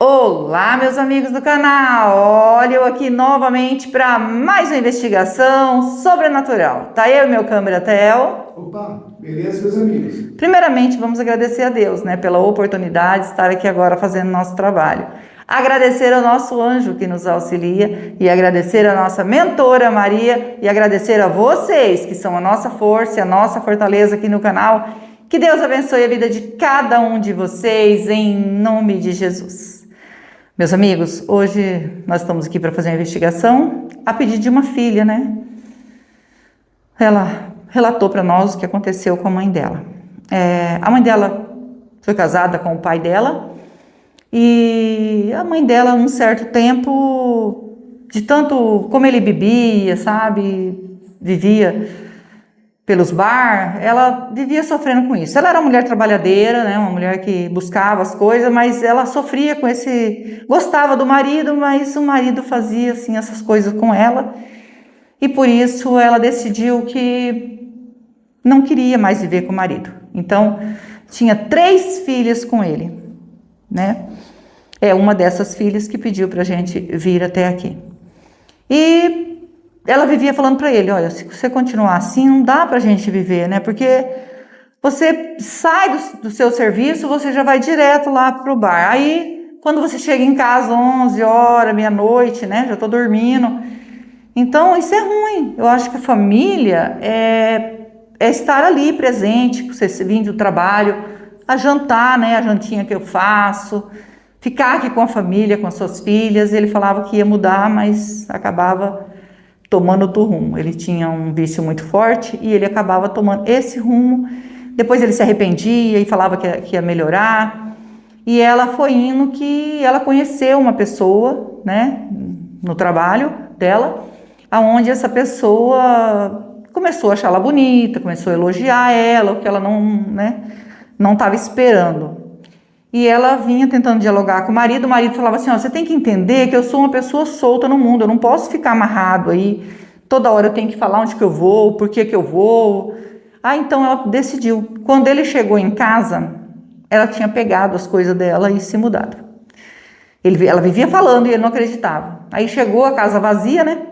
Olá, meus amigos do canal! Olha eu aqui novamente para mais uma investigação sobrenatural. Tá eu e meu câmera Theo. Opa, beleza, meus amigos? Primeiramente, vamos agradecer a Deus, né, pela oportunidade de estar aqui agora fazendo nosso trabalho. Agradecer ao nosso anjo que nos auxilia e agradecer a nossa mentora Maria e agradecer a vocês que são a nossa força e a nossa fortaleza aqui no canal. Que Deus abençoe a vida de cada um de vocês em nome de Jesus. Meus amigos, hoje nós estamos aqui para fazer uma investigação a pedido de uma filha, né? Ela relatou para nós o que aconteceu com a mãe dela. A mãe dela foi casada com o pai dela e a mãe dela, num certo tempo, de tanto como ele bebia, sabe, vivia pelos bar, ela vivia sofrendo com isso. Ela era uma mulher trabalhadeira, né, uma mulher que buscava as coisas, mas ela sofria com gostava do marido, mas o marido fazia assim essas coisas com ela. E por isso ela decidiu que não queria mais viver com o marido. Então, tinha 3 filhas com ele, né? É uma dessas filhas que pediu pra gente vir até aqui. E ela vivia falando para ele, olha, se você continuar assim, não dá pra gente viver, né? Porque você sai do seu serviço, você já vai direto lá pro bar. Aí, quando você chega em casa 11 horas, meia-noite, né? Já tô dormindo. Então, isso é ruim. Eu acho que a família é estar ali presente, você vir do trabalho, a jantar, né? A jantinha que eu faço, ficar aqui com a família, com as suas filhas. Ele falava que ia mudar, mas acabava tomando outro rumo. Ele tinha um vício muito forte e ele acabava tomando esse rumo. Depois ele se arrependia e falava que ia melhorar. E ela foi indo que ela conheceu uma pessoa, né, no trabalho dela, aonde essa pessoa começou a achar ela bonita, começou a elogiar ela, o que ela não estava esperando. E ela vinha tentando dialogar com o marido falava assim, ó, você tem que entender que eu sou uma pessoa solta no mundo, eu não posso ficar amarrado aí, toda hora eu tenho que falar onde que eu vou, por que que eu vou. Então ela decidiu. Quando ele chegou em casa, ela tinha pegado as coisas dela e se mudado. Ela vivia falando e ele não acreditava. Aí chegou a casa vazia, né?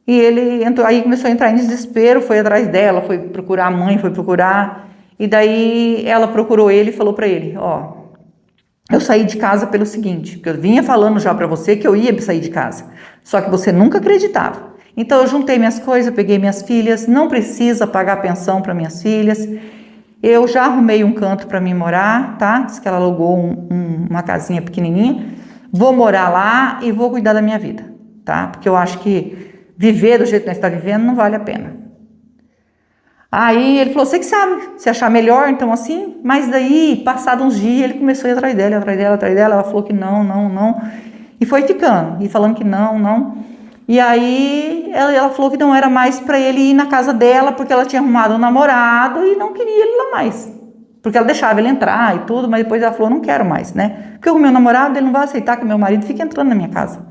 E ele entrou, aí começou a entrar em desespero, foi atrás dela, foi procurar a mãe, foi procurar. E daí ela procurou ele e falou para ele, ó, eu saí de casa pelo seguinte, porque eu vinha falando já para você que eu ia sair de casa, só que você nunca acreditava. Então eu juntei minhas coisas, peguei minhas filhas, não precisa pagar pensão para minhas filhas, eu já arrumei um canto para mim morar, tá? Diz que ela alugou uma casinha pequenininha, vou morar lá e vou cuidar da minha vida, tá? Porque eu acho que viver do jeito que nós estamos vivendo não vale a pena. Aí ele falou, você que sabe, se achar melhor, então assim, mas daí, passado uns dias, ele começou a ir atrás dela, ela falou que não, e foi ficando, e falando que não, e aí ela falou que não era mais para ele ir na casa dela, porque ela tinha arrumado um namorado e não queria ele lá mais, porque ela deixava ele entrar e tudo, mas depois ela falou, não quero mais, né, porque o meu namorado, ele não vai aceitar que o meu marido fique entrando na minha casa.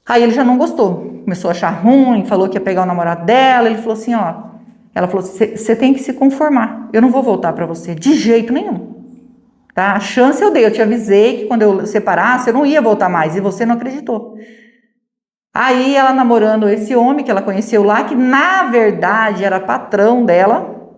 Aí ele já não gostou, começou a achar ruim, falou que ia pegar o namorado dela, ele falou assim, ó, ela falou, você tem que se conformar, eu não vou voltar para você, de jeito nenhum, tá? A chance eu dei, eu te avisei que quando eu separasse, eu não ia voltar mais, e você não acreditou. Aí ela namorando esse homem que ela conheceu lá, que na verdade era patrão dela,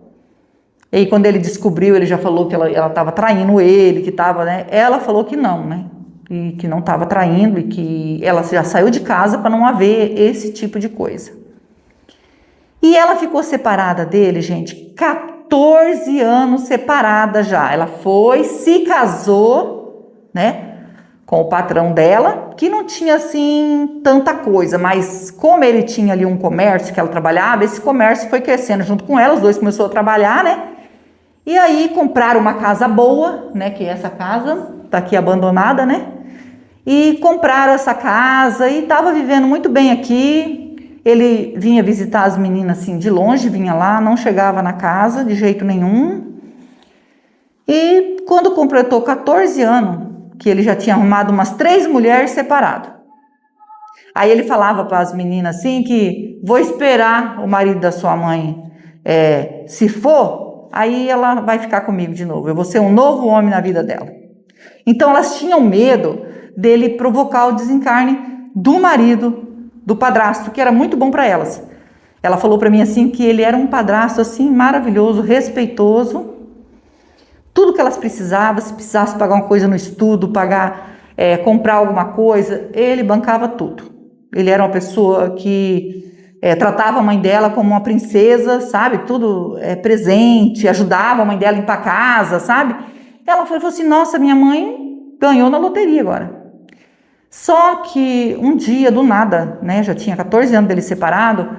e aí, quando ele descobriu, ele já falou que ela estava traindo ele, que estava, né? Ela falou que não, né? E que não estava traindo, e que ela já saiu de casa para não haver esse tipo de coisa. E ela ficou separada dele, gente, 14 anos separada já. Ela foi, se casou, né, com o patrão dela, que não tinha, assim, tanta coisa, mas como ele tinha ali um comércio que ela trabalhava, esse comércio foi crescendo junto com ela, os dois começaram a trabalhar, né, e aí compraram uma casa boa, né, que essa casa tá aqui abandonada, né, e compraram essa casa e tava vivendo muito bem aqui. Ele vinha visitar as meninas assim de longe, vinha lá, não chegava na casa de jeito nenhum. E quando completou 14 anos, que ele já tinha arrumado umas 3 mulheres separadas. Aí ele falava para as meninas assim que vou esperar o marido da sua mãe se for, aí ela vai ficar comigo de novo. Eu vou ser um novo homem na vida dela. Então elas tinham medo dele provocar o desencarne do marido, do padrasto, que era muito bom para elas. Ela falou para mim assim que ele era um padrasto assim maravilhoso, respeitoso. Tudo que elas precisavam, se precisasse pagar uma coisa no estudo, comprar alguma coisa, ele bancava tudo. Ele era uma pessoa que tratava a mãe dela como uma princesa, sabe? Tudo presente, ajudava a mãe dela a limpar a casa, sabe? Ela falou assim, nossa, minha mãe ganhou na loteria agora. Só que um dia, do nada, né? Já tinha 14 anos dele separado,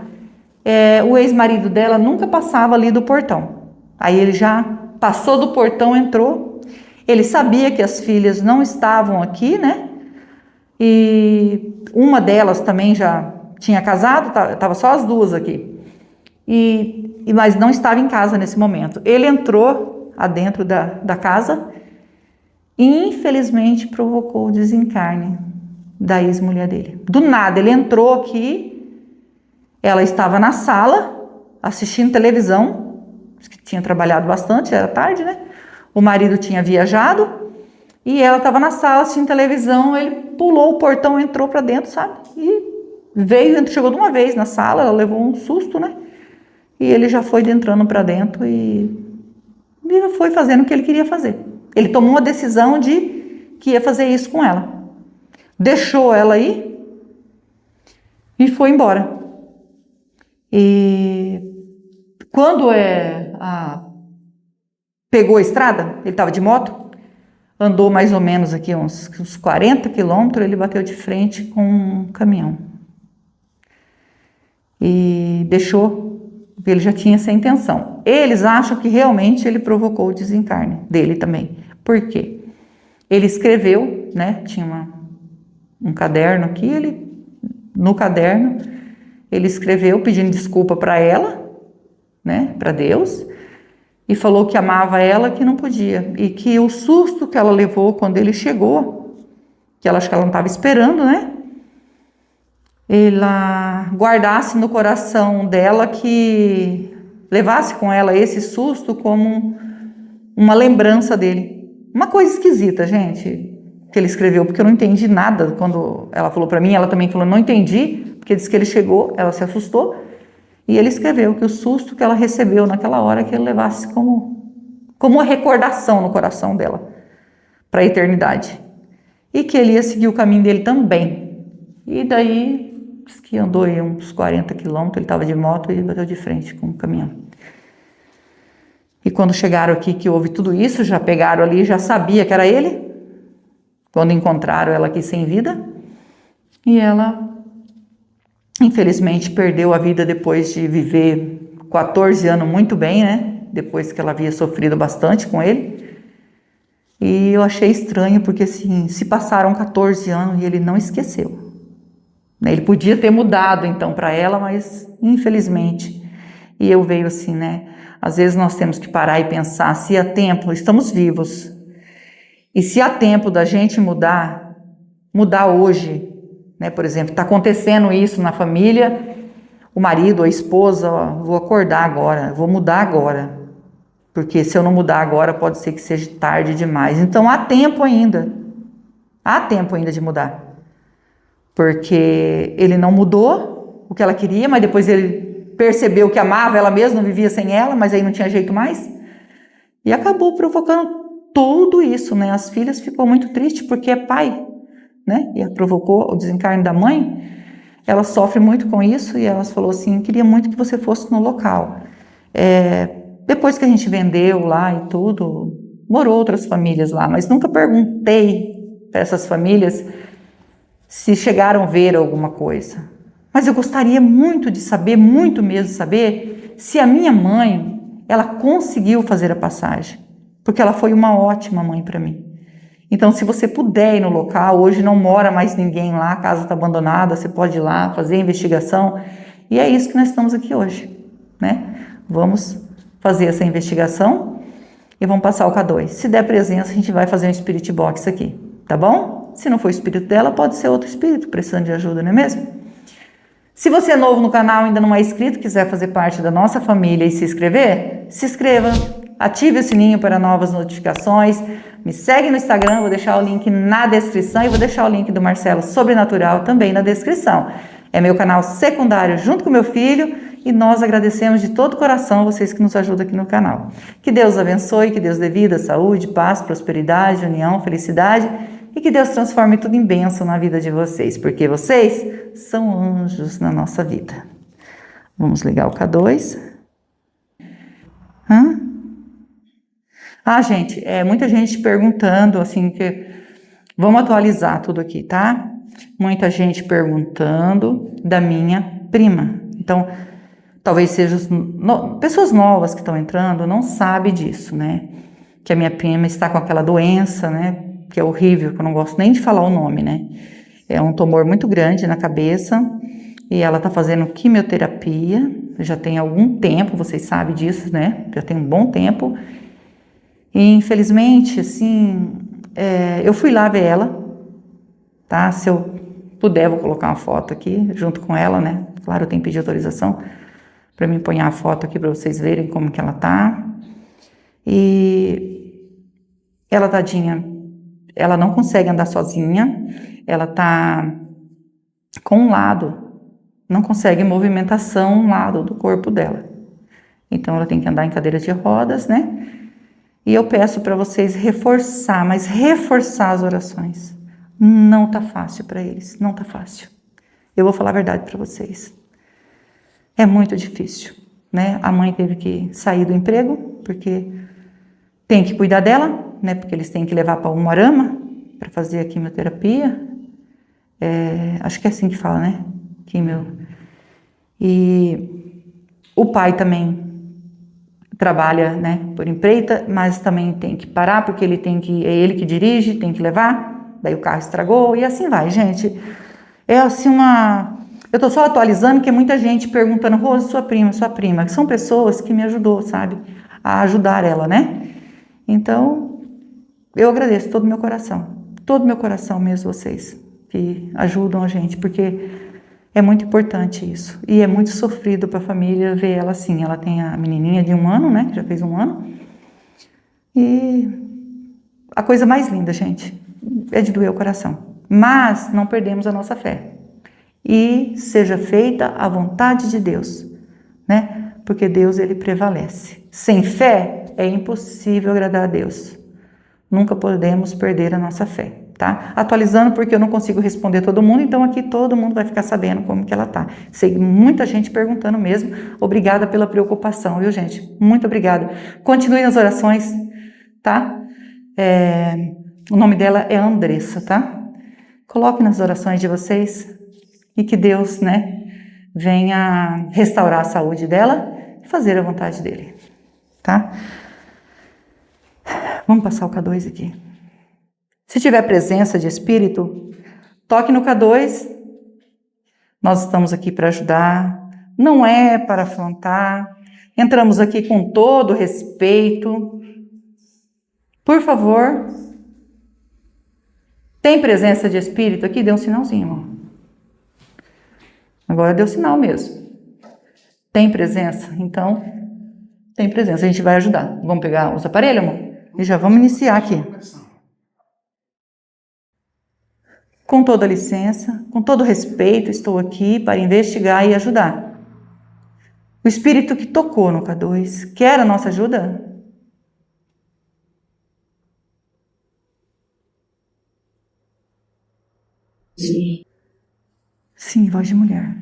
o ex-marido dela nunca passava ali do portão. Aí ele já passou do portão, entrou. Ele sabia que as filhas não estavam aqui, né? E uma delas também já tinha casado, estava só as duas aqui. Mas não estava em casa nesse momento. Ele entrou adentro da casa e infelizmente provocou o desencarne da ex-mulher dele. Do nada, ele entrou aqui, ela estava na sala assistindo televisão, que tinha trabalhado bastante, era tarde, né? O marido tinha viajado e ela estava na sala assistindo televisão, ele pulou o portão, entrou para dentro, sabe? E chegou de uma vez na sala, ela levou um susto, né? E ele já foi entrando para dentro e foi fazendo o que ele queria fazer. Ele tomou uma decisão de que ia fazer isso com ela. Deixou ela aí e foi embora. E quando pegou a estrada, ele estava de moto, andou mais ou menos aqui uns 40 quilômetros, ele bateu de frente com um caminhão. E deixou, porque ele já tinha essa intenção. Eles acham que realmente ele provocou o desencarne dele também. Por quê? Ele escreveu, né? Tinha um caderno aqui, no caderno, ele escreveu pedindo desculpa para ela, né? Para Deus, e falou que amava ela, que não podia. E que o susto que ela levou quando ele chegou, que ela acho que ela não estava esperando, né? Ela guardasse no coração dela, que levasse com ela esse susto como uma lembrança dele. Uma coisa esquisita, gente, que ele escreveu, porque eu não entendi nada. Quando ela falou para mim, ela também falou, não entendi, porque disse que ele chegou, ela se assustou, e ele escreveu que o susto que ela recebeu naquela hora, que ele levasse como uma recordação no coração dela, para a eternidade. E que ele ia seguir o caminho dele também. E daí que andou aí uns 40 quilômetros, ele estava de moto e bateu de frente com o caminhão. E quando chegaram aqui, que houve tudo isso, já pegaram ali, já sabia que era ele, quando encontraram ela aqui sem vida, e ela, infelizmente, perdeu a vida depois de viver 14 anos muito bem, né? Depois que ela havia sofrido bastante com ele. E eu achei estranho, porque assim, se passaram 14 anos e ele não esqueceu. Ele podia ter mudado então para ela, mas infelizmente. E eu vejo assim, né? Às vezes nós temos que parar e pensar, se há tempo, estamos vivos. E se há tempo da gente mudar hoje, né? Por exemplo, está acontecendo isso na família, o marido, a esposa, ó, vou acordar agora, vou mudar agora. Porque se eu não mudar agora, pode ser que seja tarde demais. Então há tempo ainda de mudar. Porque ele não mudou o que ela queria, mas depois ele percebeu que amava ela mesma, não vivia sem ela, mas aí não tinha jeito mais. E acabou provocando tudo isso, né? As filhas ficou muito triste porque é pai, né? E provocou o desencarne da mãe. Ela sofre muito com isso e ela falou assim, queria muito que você fosse no local. Depois que a gente vendeu lá e tudo, morou outras famílias lá, mas nunca perguntei para essas famílias se chegaram a ver alguma coisa. Mas eu gostaria muito de saber, muito mesmo saber, se a minha mãe, ela conseguiu fazer a passagem. Porque ela foi uma ótima mãe para mim. Então, se você puder ir no local, hoje não mora mais ninguém lá, a casa está abandonada, você pode ir lá fazer a investigação. E é isso que nós estamos aqui hoje, né? Vamos fazer essa investigação e vamos passar o K2. Se der presença, a gente vai fazer um Spirit Box aqui, tá bom? Se não for o espírito dela, pode ser outro espírito precisando de ajuda, não é mesmo? Se você é novo no canal, ainda não é inscrito, quiser fazer parte da nossa família e se inscrever, se inscreva, ative o sininho para novas notificações, me segue no Instagram, vou deixar o link na descrição e vou deixar o link do Marcelo Sobrenatural também na descrição. É meu canal secundário junto com meu filho e nós agradecemos de todo o coração vocês que nos ajudam aqui no canal. Que Deus abençoe, que Deus dê vida, saúde, paz, prosperidade, união, felicidade e que Deus transforme tudo em bênção na vida de vocês, porque vocês são anjos na nossa vida. Vamos ligar o K2. Gente, muita gente perguntando, assim, que vamos atualizar tudo aqui, tá? Muita gente perguntando da minha prima. Então, talvez sejam pessoas novas que estão entrando, não sabem disso, né? Que a minha prima está com aquela doença, né? Que é horrível, que eu não gosto nem de falar o nome, né? É um tumor muito grande na cabeça e ela está fazendo quimioterapia, já tem algum tempo, vocês sabem disso, né? Já tem um bom tempo. E infelizmente, assim, eu fui lá ver ela, tá? Se eu puder, vou colocar uma foto aqui junto com ela, né? Claro, eu tenho que pedir autorização para mim pôr a foto aqui para vocês verem como que ela tá. E ela, tadinha, ela não consegue andar sozinha, ela tá com um lado, não consegue movimentação um lado do corpo dela. Então ela tem que andar em cadeira de rodas, né? E eu peço para vocês reforçar, mas reforçar as orações. Não tá fácil para eles, não tá fácil. Eu vou falar a verdade para vocês. É muito difícil, né? A mãe teve que sair do emprego, porque tem que cuidar dela, né? Porque eles têm que levar para Umuarama para fazer a quimioterapia. Acho que é assim que fala, né? Quimio. E o pai também trabalha, né, por empreita, mas também tem que parar, porque é ele que dirige, tem que levar, daí o carro estragou, e assim vai, gente. É assim eu tô só atualizando, que é muita gente perguntando, Rose, sua prima, que são pessoas que me ajudou, sabe, a ajudar ela, né? Então, eu agradeço todo o meu coração mesmo, vocês, que ajudam a gente, porque é muito importante isso. E é muito sofrido para a família ver ela assim. Ela tem a menininha de 1 ano, né? Que já fez 1 ano. E a coisa mais linda, gente, é de doer o coração. Mas não perdemos a nossa fé. E seja feita a vontade de Deus, né? Porque Deus, ele prevalece. Sem fé é impossível agradar a Deus. Nunca podemos perder a nossa fé. Tá? Atualizando porque eu não consigo responder todo mundo, então aqui todo mundo vai ficar sabendo como que ela tá. Sei muita gente perguntando mesmo. Obrigada pela preocupação, viu, gente? Muito obrigada. Continue nas orações, tá? O nome dela é Andressa, tá? Coloque nas orações de vocês e que Deus, né, venha restaurar a saúde dela e fazer a vontade dele, tá? Vamos passar o K2 aqui. Se tiver presença de espírito, toque no K2. Nós estamos aqui para ajudar, não é para afrontar. Entramos aqui com todo respeito. Por favor, tem presença de espírito aqui? Dê um sinalzinho, irmão. Agora deu sinal mesmo. Tem presença? Então, tem presença. A gente vai ajudar. Vamos pegar os aparelhos, irmão? E já vamos iniciar aqui. Com toda licença, com todo respeito, estou aqui para investigar e ajudar. O espírito que tocou no K2 quer a nossa ajuda? Sim, voz de mulher.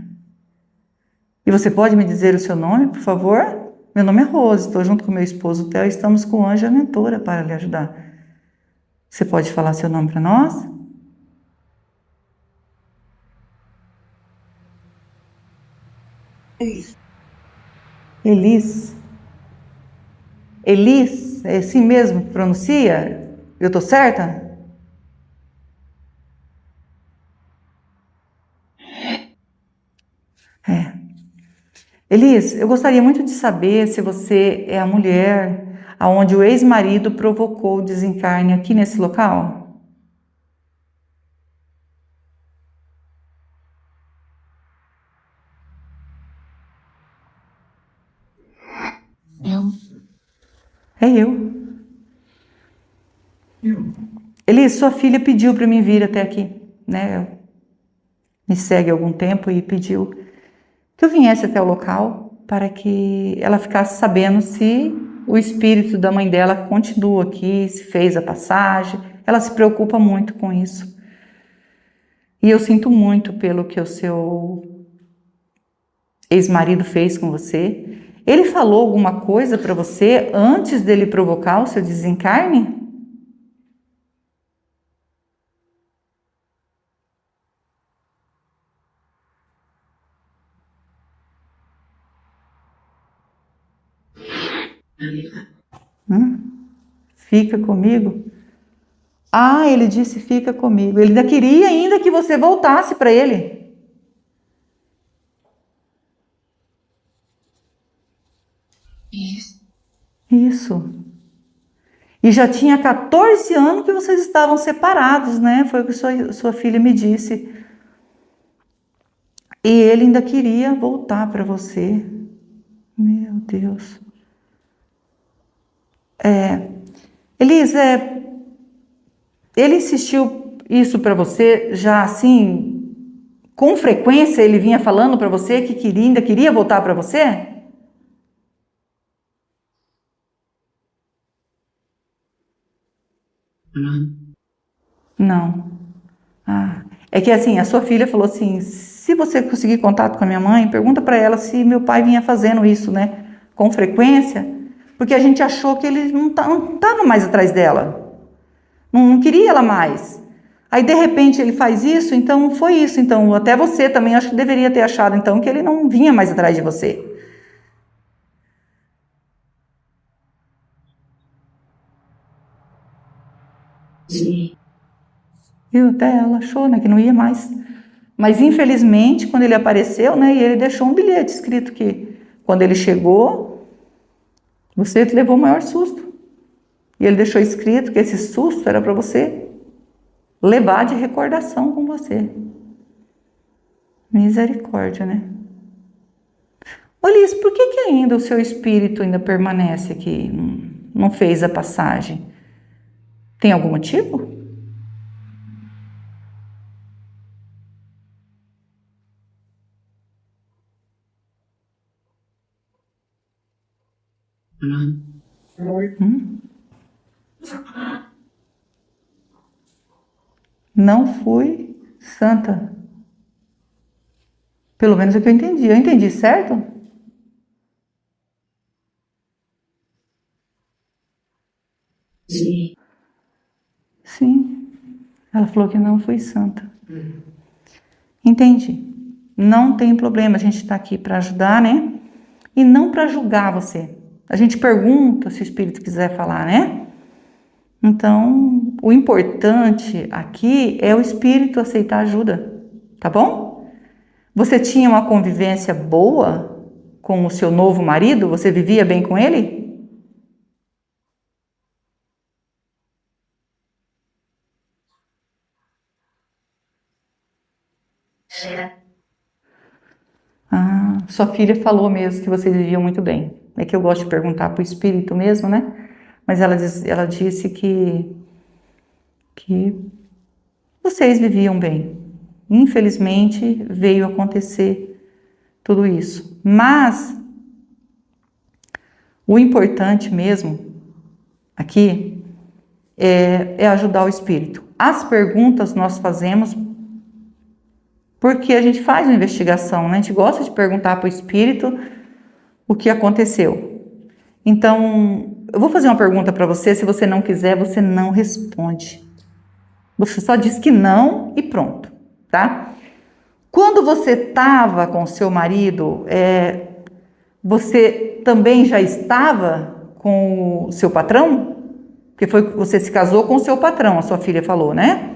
E você pode me dizer o seu nome, por favor? Meu nome é Rose, estou junto com meu esposo Theo e estamos com o anjo e a mentora para lhe ajudar. Você pode falar seu nome para nós? Elis. Elis, é assim mesmo que pronuncia? Eu estou certa? Elis, eu gostaria muito de saber se você é a mulher aonde o ex-marido provocou o desencarne aqui nesse local? É eu. Eu. Ele, sua filha pediu para mim vir até aqui, né? Me segue há algum tempo e pediu que eu viesse até o local para que ela ficasse sabendo se o espírito da mãe dela continua aqui, se fez a passagem. Ela se preocupa muito com isso. E eu sinto muito pelo que o seu ex-marido fez com você. Ele falou alguma coisa para você antes dele provocar o seu desencarne? Fica comigo? Ah, ele disse fica comigo. Ele ainda queria ainda que você voltasse para ele. Isso. E já tinha 14 anos que vocês estavam separados, né? Foi o que sua filha me disse. E ele ainda queria voltar para você. Meu Deus. Elis, ele insistiu isso para você já assim, com frequência ele vinha falando para você que ainda queria voltar para você? Não. Ah, é que assim, a sua filha falou assim, se você conseguir contato com a minha mãe, pergunta para ela se meu pai vinha fazendo isso, né, com frequência, porque a gente achou que ele não estava mais atrás dela, não queria ela mais. Aí de repente ele faz isso, então foi isso, então até você também acho que deveria ter achado então que ele não vinha mais atrás de você. Viu? Até ela achou, né, que não ia mais. Mas infelizmente, quando ele apareceu, né, e ele deixou um bilhete escrito que quando ele chegou, você levou o maior susto. E ele deixou escrito que esse susto era para você levar de recordação com você. Misericórdia, né? Olis, por que ainda o seu espírito ainda permanece aqui? Não fez a passagem? Tem algum motivo? Não fui santa. Pelo menos é o que eu entendi. Eu entendi certo? Sim. Ela falou que não fui santa. Entendi. Não tem problema, a gente está aqui para ajudar, né? E não para julgar você. A gente pergunta se o espírito quiser falar, né? Então, o importante aqui é o espírito aceitar ajuda, tá bom? Você tinha uma convivência boa com o seu novo marido? Você vivia bem com ele? Ah, sua filha falou mesmo que vocês viviam muito bem. É que eu gosto de perguntar para o espírito mesmo, né? Mas ela disse que vocês viviam bem. Infelizmente veio acontecer tudo isso. Mas o importante mesmo aqui é ajudar o espírito. As perguntas nós fazemos porque a gente faz uma investigação, né? A gente gosta de perguntar para o espírito o que aconteceu. Então, eu vou fazer uma pergunta para você. Se você não quiser, você não responde. Você só diz que não e pronto, tá? Quando você estava com seu marido, você também já estava com o seu patrão? Porque foi você se casou com o seu patrão, a sua filha falou, né?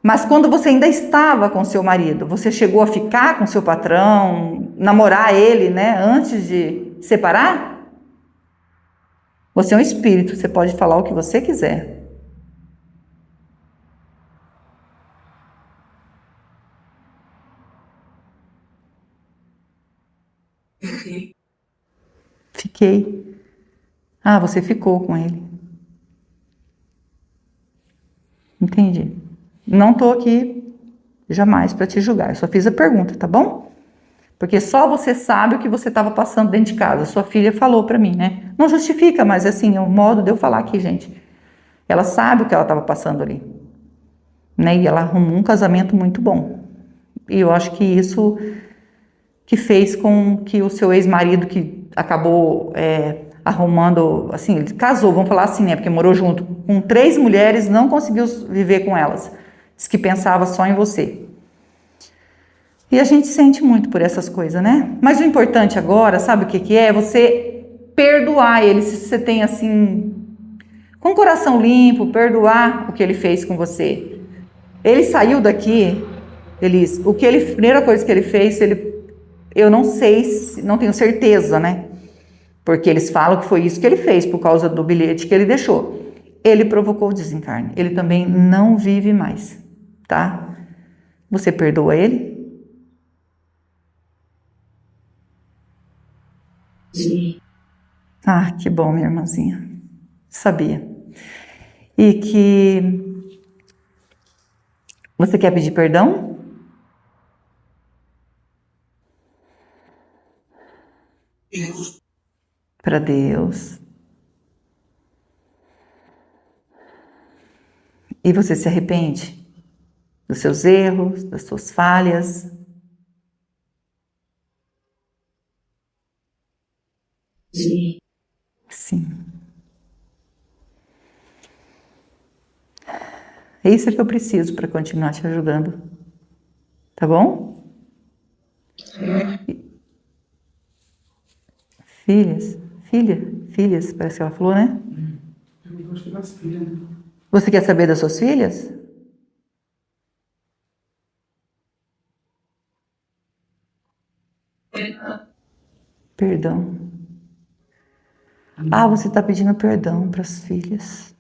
Mas quando você ainda estava com seu marido, você chegou a ficar com seu patrão, namorar ele, né, antes de separar? Você é um espírito, você pode falar o que você quiser. Fiquei. Ah, você ficou com ele. Entendi. Não tô aqui jamais para te julgar. Eu só fiz a pergunta, tá bom? Porque só você sabe o que você estava passando dentro de casa. Sua filha falou para mim, né? Não justifica, mas assim, é o modo de eu falar aqui, gente. Ela sabe o que ela estava passando ali, né? E ela arrumou um casamento muito bom. E eu acho que isso que fez com que o seu ex-marido, que acabou arrumando, assim, ele casou, vamos falar assim, né? Porque morou junto com 3 mulheres, não conseguiu viver com elas. Diz que pensava só em você. E a gente sente muito por essas coisas, né? Mas o importante agora, sabe o que que é? Você perdoar ele, se você tem assim, com o coração limpo, perdoar o que ele fez com você. Ele saiu daqui, Elis, a primeira coisa que ele fez, eu não sei, não tenho certeza, né? Porque eles falam que foi isso que ele fez, por causa do bilhete que ele deixou. Ele provocou o desencarne. Ele também não vive mais, tá? Você perdoa ele? Sim. Ah, que bom, minha irmãzinha. Sabia. E que você quer pedir perdão? Para Deus. E você se arrepende dos seus erros, das suas falhas? Sim. Sim. É isso que eu preciso para continuar te ajudando. Tá bom? Filhas? Filhas, parece que ela falou, né? Eu acho que das filhas, né? Você quer saber das suas filhas? Perdão. Ah, você está pedindo perdão para as filhas.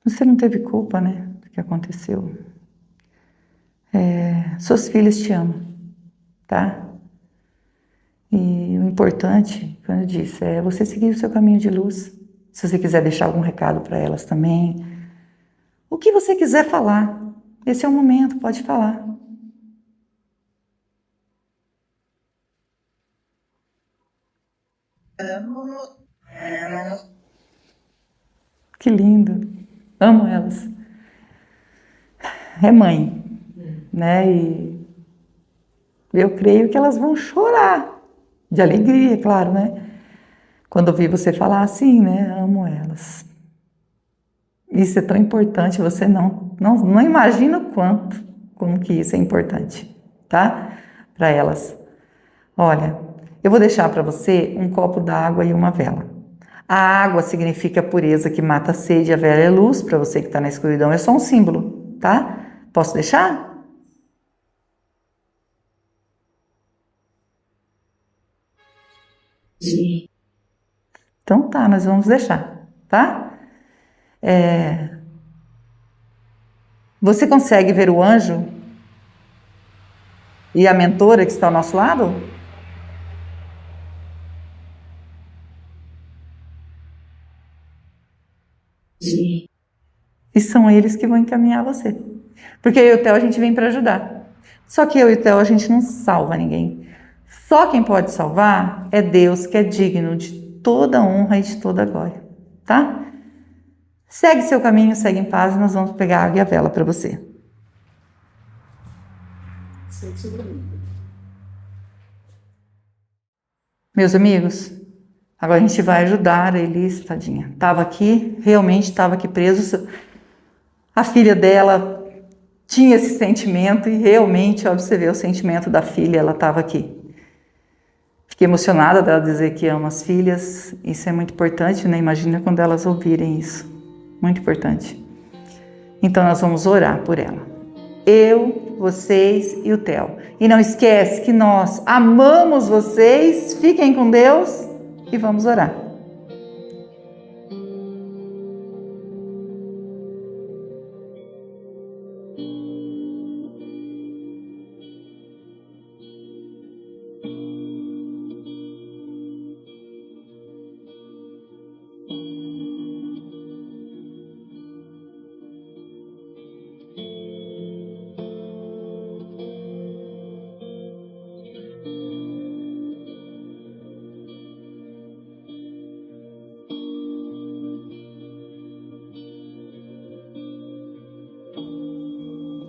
Você não teve culpa, né? Do que aconteceu. Suas filhas te amam, tá? E o importante, como eu disse, é você seguir o seu caminho de luz. Se você quiser deixar algum recado para elas também. O que você quiser falar. Esse é o momento, pode falar. Que lindo. Amo elas. É mãe, né? E eu creio que elas vão chorar. De alegria, claro, né? Quando ouvir você falar assim, né? Amo elas. Isso é tão importante, você não imagina o quanto, como que isso é importante, tá? Para elas. Olha, eu vou deixar para você um copo d'água e uma vela. A água significa pureza que mata a sede, a vela é luz, para você que está na escuridão, é só um símbolo, tá? Posso deixar? Sim. Então tá, nós vamos deixar, tá? Você consegue ver o anjo e a mentora que está ao nosso lado? Sim. E são eles que vão encaminhar você. Porque eu e o Theo a gente vem para ajudar. Só que eu e o Theo a gente não salva ninguém. Só quem pode salvar é Deus, que é digno de toda honra e de toda glória, tá? Segue seu caminho, segue em paz e nós vamos pegar a água e a vela para você. Segue seu caminho. Meus amigos, agora a gente vai ajudar a Elis, tadinha. Estava aqui, realmente estava aqui preso. A filha dela tinha esse sentimento e realmente, ó, você vê o sentimento da filha, ela estava aqui. Fiquei emocionada dela dizer que ama as filhas, isso é muito importante, né? Imagina quando elas ouvirem isso, muito importante. Então nós vamos orar por ela. Eu, vocês e o Theo. E não esquece que nós amamos vocês, fiquem com Deus e vamos orar.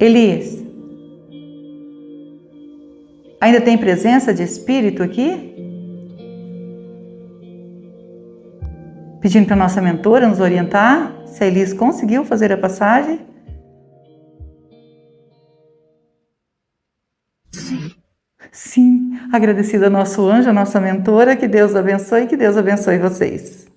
Elis, ainda tem presença de espírito aqui? Pedindo para a nossa mentora nos orientar se a Elis conseguiu fazer a passagem. Sim, agradecida ao nosso anjo, a nossa mentora, que Deus abençoe e que Deus abençoe vocês.